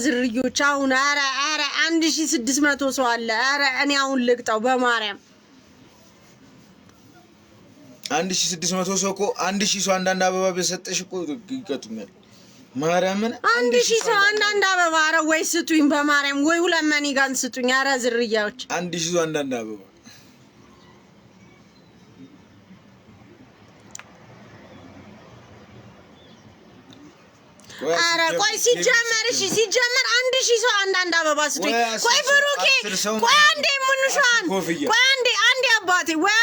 ዝርዮች አሁን አረ 1600 ሰው አለ። አረ እኔ አሁን ልቅጣው በማርያም 1600 ሰው እኮ 1000 ሰው አንዳንድ አበባ በሰጠሽ እኮ ይቀጡኛል። ማርያምን 1000 ሰው አንዳንድ አበባ አረ ወይ ስጡኝ በማርያም ወይ ሁለት መኒጋን ስጡኝ። አረ ዝርያዎች 1000 ሰው አንዳንድ አበባ አረ ቆይ ሲጀመር 1000 ሰው አንዳንድ አበባ ስጡኝ። ቆይ ብሩኬ ቆይ አንዴ ምንሻን ቆይ አንዴ አባቴ ወይ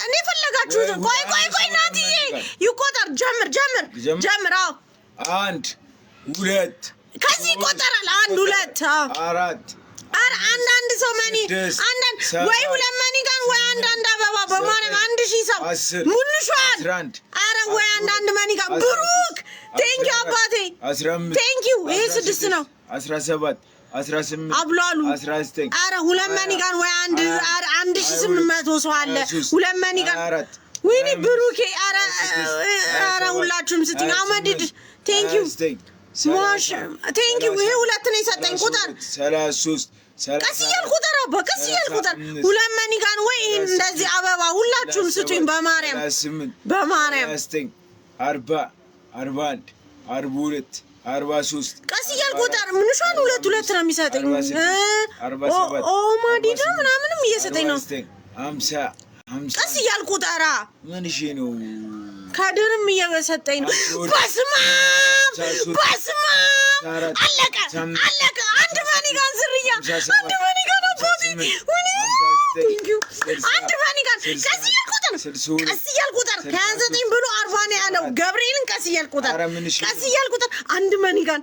እኔ ፈለጋችሁት ቆይ ናትዬ ይቆጠር ጀምር አዎ 1 2 ከዚህ ይቆጠራል 1 2 4 አረ አንዳንድ ሰው መኒ አንዳንድ ወይ ሁለት መኒ ጋር ወይ አንዳንድ አበባ በማርያም 1000 ሰው ሙሉሻን አረ ወይ አንዳንድ መኒ ጋር ብሩክ ቴንክ ዩ አባቴ 15 ቴንክ ዩ ይሄ 6 ነው 17 18 አብሏሉ 19 አረ ሁለት መኒ ጋር ወይ 1800 ሰው አለ ሁለት መኒ ጋር ወይኔ ብሩኬ አረ ሁላችሁም ስትኝ አመድድ ቴንክ ዩ ስማሽ ቴንክ ዩ ይሄ ሁለት ነው የሰጠኝ ቁጥር 33 ቀስያል ቁጥር አባ ቀስያል ቁጥር ሁለት መኒ ጋር ወይ እንደዚህ አበባ ሁላችሁም ስጡኝ በማርያም 40 41 42 43 ቀስያል ቁጥር ምንሻን ሁለት ነው የሚሰጠኝ ኦ ማዲዳ ምናምንም እየሰጠኝ ነው 50 ቀስያል ቁጥራ ምን እሺ ነው ካድርም እየሰጠኝ ነው በስማ አለቀ አንድ መኒ ጋር ዝርያ አንድ መኒ ጋር አባቴ ወይኔ አንድ መኒ ጋር ቀስያል ቁጥር ከ29 ብሎ 40 ነው ያለው ገብርኤልን ቀስያል ቁጥር አንድ መኒ ጋር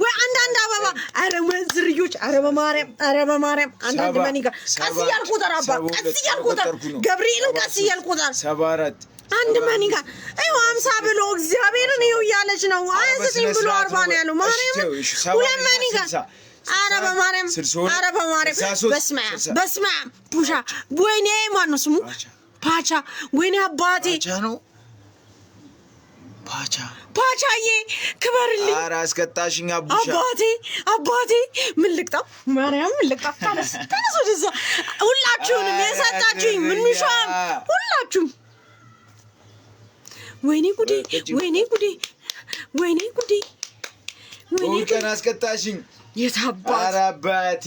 ወይ አንዳንድ አበባ አረ ዝርዮች አረ በማርያም አንዳንድ መኒ ጋር ቀስያል ቁጥር አባ ቀስያል ቁጥር ገብርኤልን ቀስያል ቁጥር 74 አንድ መኒ ጋር አይው 50 ብሎ እግዚአብሔርን ይው ያለች ነው 29 ብሎ 40 ነው ያለው ማርያም ሁለት መኒ ጋር አረ በማርያም በስማ ፑሻ ወይኔ ማን ነው ስሙ ፓቻ ወይኔ አባቴ ፓቻዬ ክበርልኝ አረ አስከታሽኝ አቡሻ አባቴ ምን ልቅጣው ማርያም ምን ልቅጣው ታለስ ወደዛ ሁላችሁንም የሰጣችሁኝ ምንሻም ሁላችሁም ወይኔ ጉዴ ወንከን አስከታሽኝ የታባት አራባቴ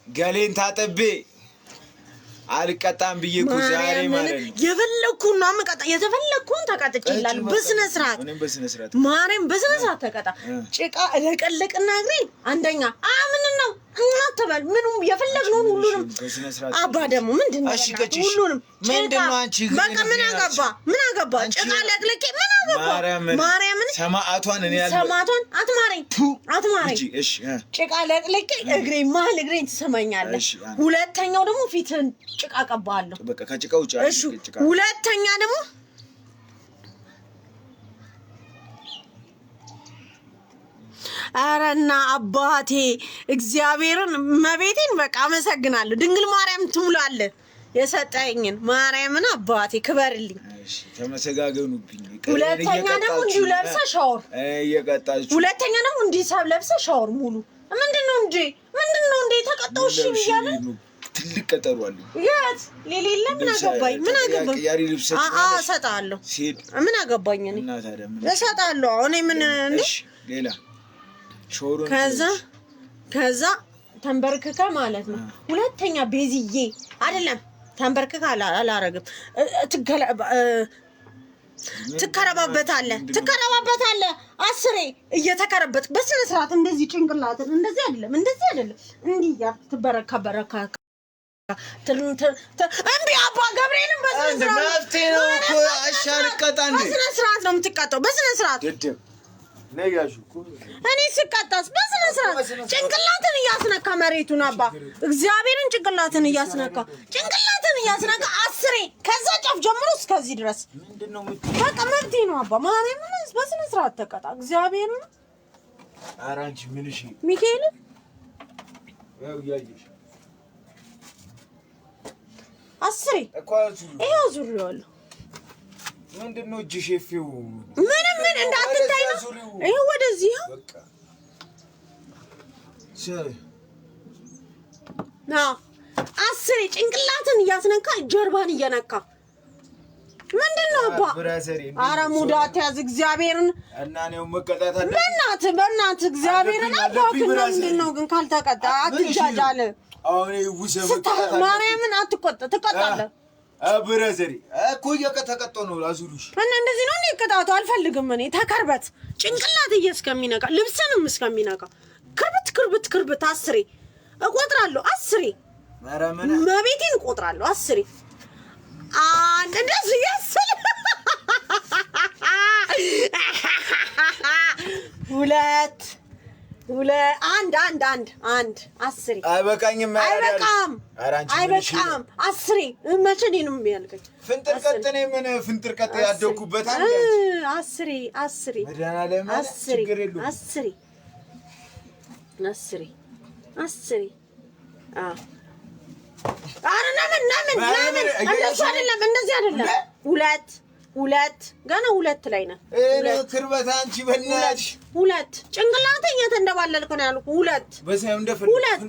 ገሌን ታጠቤ አልቀጣም ብዬኩ ዛሬ ማለት ነው የፈለኩና መቀጣ የተፈለኩን ተቀጥጭ ይላል በስነ ስርዓት ማርያም በስነ ስርዓት ተቀጣ ጭቃ ለቀለቅና እግሬን አንደኛ ምን ነው እናተበል ምንም የፈለግነውን ሁሉንም አባ ደግሞ ምንድነው ሁሉንም ምንድነው አንቺ በቃ ምን አገባ ጭቃ ለቅለቄ ምን አገባ ማርያምን ሰማዕቷን እኔ ያለ ሰማዕቷን አትማረኝ እሺ ጭቃ ለቅለቄ እግሬን ትሰማኛለህ ሁለተኛው ደግሞ ፊትን ጭቃ ቀባለሁ በቃ ከጭቃው ጫ እሺ ሁለተኛ ደግሞ አረና አባቴ እግዚአብሔርን መቤቴን በቃ አመሰግናለሁ ድንግል ማርያም ትሙላለ የሰጠኝን ማርያምን አባቴ ክበርልኝ እሺ ተመሰጋገኑብኝ ሁለተኛ ደግሞ እንዲሁ ለብሰ ሻወር እየቀጣችሁ ሁለተኛ ደግሞ እንዲህ ሰብ ለብሰ ሻወር ሙሉ ምንድነው እንዴ ተቀጣውሽ ይያለ ትልቅ ቀጠሮ አለ የት ሌላ ምን አገባኝ ያሪ ልብስ ሰጣለሁ ምን አገባኝ እኔ እና ታዲያ ምን ሰጣለሁ እኔ ምን እሺ ሌላ ሾሩን ከዛ ተንበርክከ ማለት ነው ሁለተኛ ቤዝዬ አይደለም ተንበርክከ አላረግም ትከረባበታለህ 10 እየተከረበት በስነ ስርዓት እንደዚህ ጭንቅላትን እንደዚህ አይደለም እንዲህ ትበረከበረካ እንዴ አባ ገብርኤልን በስነ ስርዓት ነው የምትቀጣው በስነ ስርዓት ነያሹ እኔ ስቀጣስ በስነ ስርዓት ጭንቅላትን እያስነካ መሬቱን አባ እግዚአብሔርን ጭንቅላትን እያስነካ 10 ከዛ ጫፍ ጀምሮ እስከዚህ ድረስ ምንድነው በቃ መብቴ ነው አባ ማርያምን በስነ ስርዓት ተቀጣ እግዚአብሔርን አራንቺ ምን እሺ ሚካኤል ያው ያይሽ 10 ይሄው ዙሪያለሁ ምንድነው እጅ ሼፊው ምን እንዳትታይ ነው ይሄ ወደዚህ 10 ጭንቅላትን እያስነካ ጀርባን እየነካ ምንድነው አባ? ኧረ ሙድ አትያዝ እግዚአብሔርን እና ነው መቀጣት አለ። በእናትህ እግዚአብሔርን አባክህ ምንድነው ግን ካልተቀጣ አትጃጃለ። አሁን ይውሰብ ማርያምን አትቆጣ ትቀጣለህ። ብራዘሪ እኮ እየተቀጣ ነው አዙሩሽ እና እንደዚህ ነው እየቀጣቱ አልፈልግም እኔ ተከርበት ጭንቅላት እስከሚነካ ልብስንም እስከሚነካ ክርብት 10 እቆጥራለሁ 10 ማርያምን መቤቴን እቆጥራለሁ 10 አንድ እንደዚህ ያስል 2 1 10 አይበቃኝም 10 መቼ ነው የሚያልከኝ? ፍንጥር ቀጥኔ ምን ፍንጥር ቀጥ ያደኩበት አንተ 10 መድኃኒዓለም ችግር የለውም 10 ለምን እንደዚህ አይደለም 2 ገና 2 ላይ ነህ። ክርበት አንቺ በእናትሽ 2 ጭንቅላተኛ ተንደባለልኩ ነው ያልኩ 2 በሰም እንደፈለክ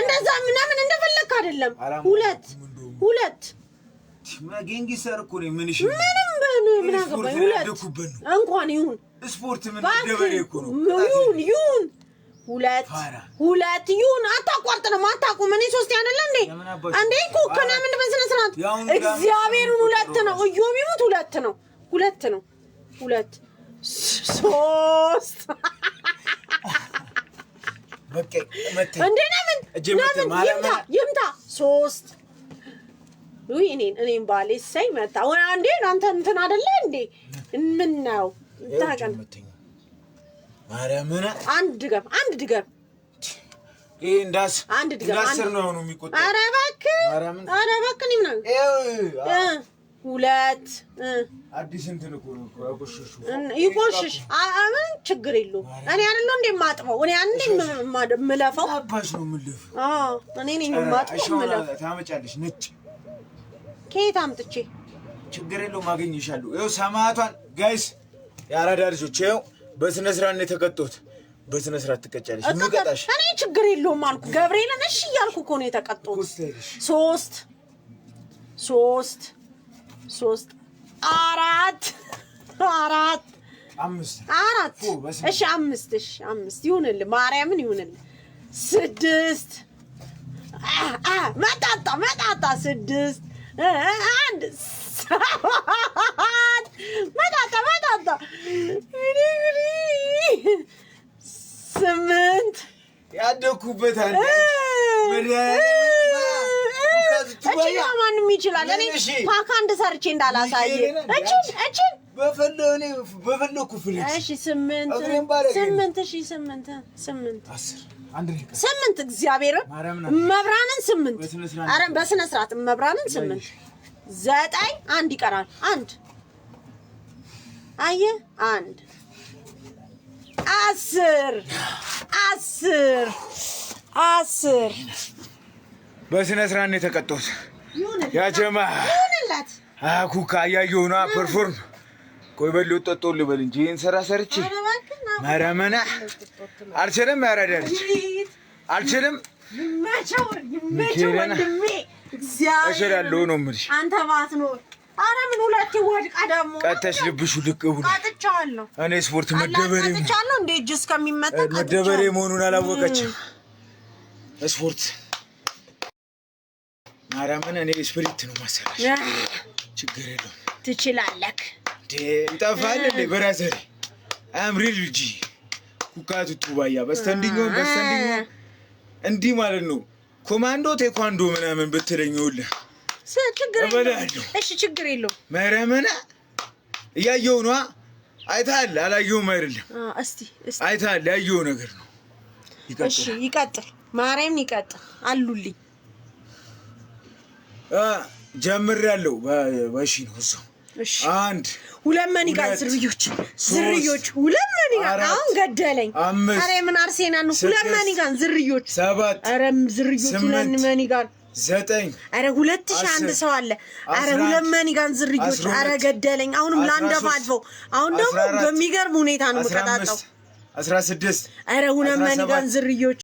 እንደዛ ምናምን እንደፈለክ አይደለም 2 ማገንጊ ሰርኩ ነው ምንሽ ምን አገባኝ 2 እንኳን ይሁን ስፖርት ምን ደበሬ እኮ ነው ይሁን 2 ይሁን አታቋርጥ ነው አታቁም። እኔ 3 አይደለ እንዴ እኮ ከና ምን በስነ ስርዓት እግዚአብሔርን 2 ነው እዮብ ይሙት 2 ነው 2 3 በቃ መተ እንዴ ለምን ይምታ 3 እኔን ባሌ ሳይ መጣ ወይ አንዴ አንተ እንትን አይደለ እንዴ ምን ነው ታቀን ማርያምን አንድ ድገም ይሄ እንዳስር ነው የሚቆጠው። ኧረ እባክህ ምን 2 አዲስ እንትን እኮ ነው ይቆሽሽ ምን ችግር የለውም። እኔ አይደለም እንዴ ማጥፋው እኔ አንዴ ምለፈው አባሽ ነው ምልፍ እኔ ነኝ ማጥፋው ምለፈው ታመጫለሽ ነጭ ከየት አምጥቼ ችግር የለውም አገኝሻለሁ። ይኸው ሰማዕቷን ጋይስ ያራዳ ልጆች ይኸው በስነ ስርዓት ነው የተቀጡት። በስነ ስርዓት ትቀጫለሽ ምቀጣሽ እኔ ችግር የለውም አልኩ ገብርኤልን እሺ እያልኩ እኮ ነው የተቀጡት። 3 4 እሺ 5 ይሁንልህ ማርያምን ይሁንልህ 6 መጣጣ 6 1 መጣጣ 8 ያደኩበት አንተ ማንም ይችላል። እኔ ፓካ ሰርቼ እንዳላሳየ እቺን በፈለኩ ፍልስ እሺ 8 እግዚአብሔርን መብራንን 8 አረ በስነ ስርዓት መብራንን 8 9 1 ይቀራል 1 አየ 1 10 በስነ ስርዓት ነው የተቀጡት። ያጀማ ይሁንላት ኩካ ያየው ነው ፐርፎርም ቆይ በል ወጥቶ ልበል እንጂ ይሄን ሰራ ሰርቼ ማራመና አልችልም። ያራዳልች አልችልም። መቼው ወንድሜ እግዚአብሔር ያለው ነው የምልሽ አንተ ባትኖር አረ ምን 2 ወድቃ ደግሞ ቀጥተሽ ልብሹ ልቅቡ አጥቻለሁ። እኔ ስፖርት መደበሬ አጥቻለሁ እንዴ እጅ እስከሚመጣ መደበሬ መሆኑን አላወቀችም። ስፖርት ማርያምን እኔ ስፕሪት ነው ማሰራሽ ችግር የለውም ትችላለህ። ይጠፋል እንዴ በራዘሪ አምሪል ልጅ ኩካቱ ቱባያ በስተንዲኞ እንዲህ ማለት ነው። ኮማንዶ ቴኳንዶ ምናምን ብትለኝውልህ ችግር የለውም። እሺ ችግር የለውም። ማርያምን ያየው ነው አይታል አላየውም አይደለም እስቲ አይታል ያየው ነገር ነው። እሺ ይቀጥል ማርያምን ይቀጥል አሉልኝ ጀምሬያለሁ በሺ ነው እሱ እሺ 1 2 መኒጋን ዝርዮች 2 መኒጋን አሁን ገደለኝ። አረ ምን አርሴናል ነው 2 መኒጋን ዝርዮች 7 አረም ዝርዮች 2 መኒጋን 9 አረ 2001 ሰው አለ። አረ 2 መኒጋን ዝርዮች አረ ገደለኝ። አሁንም ላንደፋልፈው አሁን ደግሞ በሚገርም ሁኔታ ነው መቀጣጣው 16 አረ 2 መኒጋን ዝርዮች